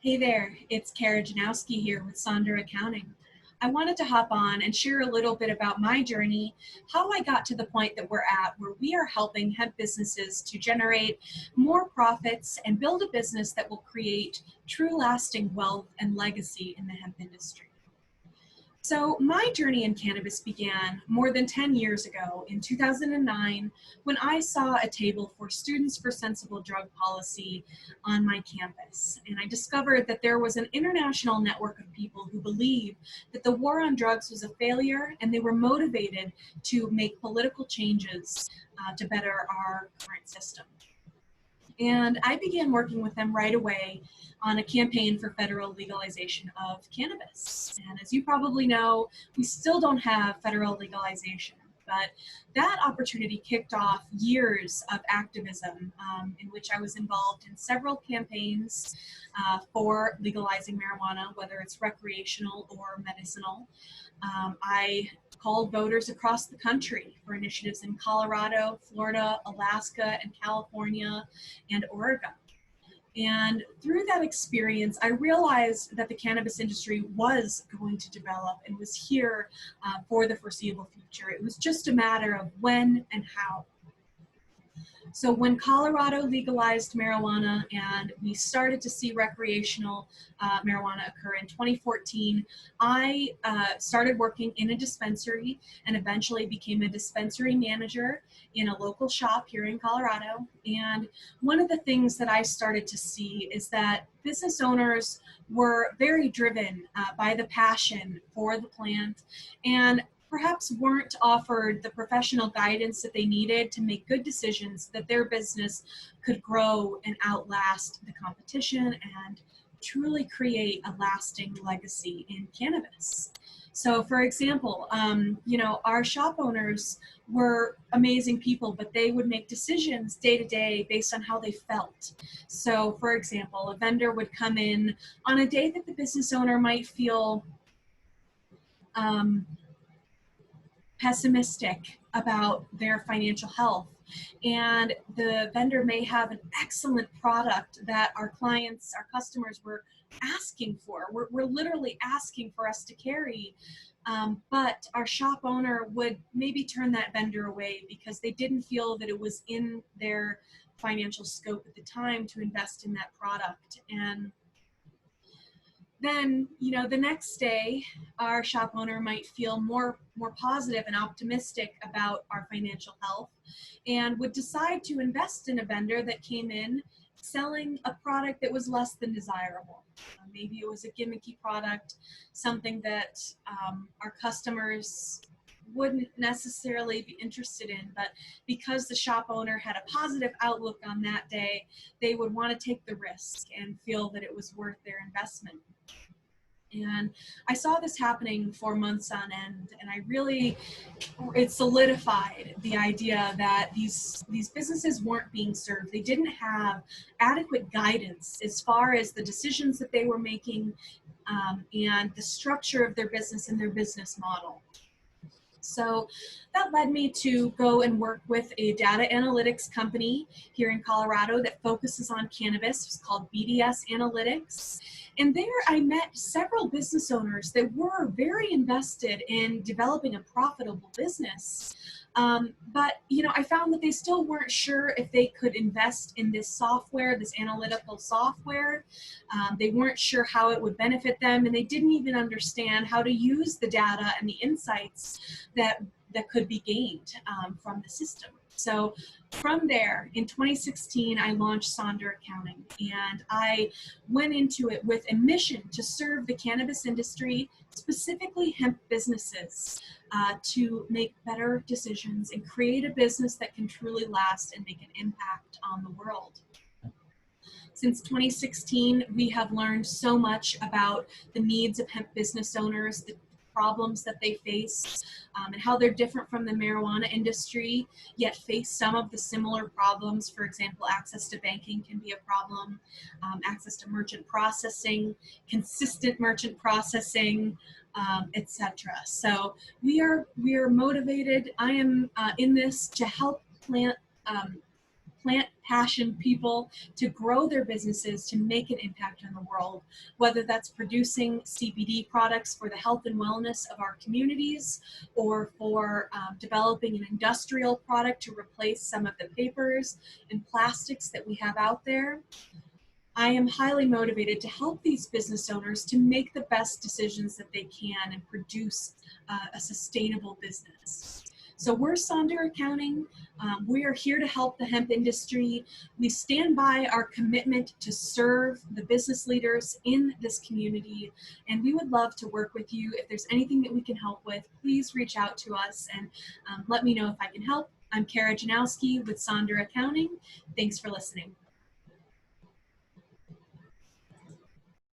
Hey there, it's Kara Janowski here with Sonder Accounting. I wanted to hop on and share a little bit about my journey, how I got to the point that we're at, where we are helping hemp businesses to generate more profits and build a business that will create true lasting wealth and legacy in the hemp industry. So my journey in cannabis began more than 10 years ago in 2009 when I saw a table for Students for Sensible Drug Policy on my campus. And I discovered that there was an international network of people who believed that the war on drugs was a failure and they were motivated to make political changes to better our current system. And I began working with them right away on a campaign for federal legalization of cannabis. And as you probably know, we still don't have federal legalization, but that opportunity kicked off years of activism in which I was involved in several campaigns for legalizing marijuana, whether it's recreational or medicinal. I called voters across the country for initiatives in Colorado, Florida, Alaska, and California, and Oregon. And through that experience, I realized that the cannabis industry was going to develop and was here for the foreseeable future. It was just a matter of when and how. So when Colorado legalized marijuana and we started to see recreational marijuana occur in 2014, I started working in a dispensary and eventually became a dispensary manager in a local shop here in Colorado. And one of the things that I started to see is that business owners were very driven by the passion for the plant and perhaps weren't offered the professional guidance that they needed to make good decisions that their business could grow and outlast the competition and truly create a lasting legacy in cannabis. So for example, our shop owners were amazing people, but they would make decisions day to day based on how they felt. So for example, a vendor would come in on a day that the business owner might feel pessimistic about their financial health. And the vendor may have an excellent product that our clients, our customers were asking for. We're literally asking for us to carry. But our shop owner would maybe turn that vendor away because they didn't feel that it was in their financial scope at the time to invest in that product. And then, the next day, our shop owner might feel more positive and optimistic about our financial health and would decide to invest in a vendor that came in selling a product that was less than desirable. Maybe it was a gimmicky product, something that our customers wouldn't necessarily be interested in, but because the shop owner had a positive outlook on that day, they would want to take the risk and feel that it was worth their investment. And I saw this happening for months on end, and it solidified the idea that these businesses weren't being served. They didn't have adequate guidance as far as the decisions that they were making and the structure of their business and their business model. So that led me to go and work with a data analytics company here in Colorado that focuses on cannabis. It's called BDS Analytics. And there I met several business owners that were very invested in developing a profitable business. But I found that they still weren't sure if they could invest in this software, this analytical software. They weren't sure how it would benefit them, and they didn't even understand how to use the data and the insights that could be gained from the system. So from there, in 2016, I launched Sonder Accounting, and I went into it with a mission to serve the cannabis industry, specifically hemp businesses, to make better decisions and create a business that can truly last and make an impact on the world. Since 2016, we have learned so much about the needs of hemp business owners, the problems that they face, and how they're different from the marijuana industry, yet face some of the similar problems. For example, access to banking can be a problem, access to merchant processing, consistent merchant processing, etc. So we are motivated. I am in this to help plant passion people to grow their businesses to make an impact in the world, whether that's producing CBD products for the health and wellness of our communities, or for developing an industrial product to replace some of the papers and plastics that we have out there. I am highly motivated to help these business owners to make the best decisions that they can and produce a sustainable business. So we're Sonder Accounting. We are here to help the hemp industry. We stand by our commitment to serve the business leaders in this community, and we would love to work with you. If there's anything that we can help with, please reach out to us and let me know if I can help. I'm Kara Janowski with Sonder Accounting. Thanks for listening.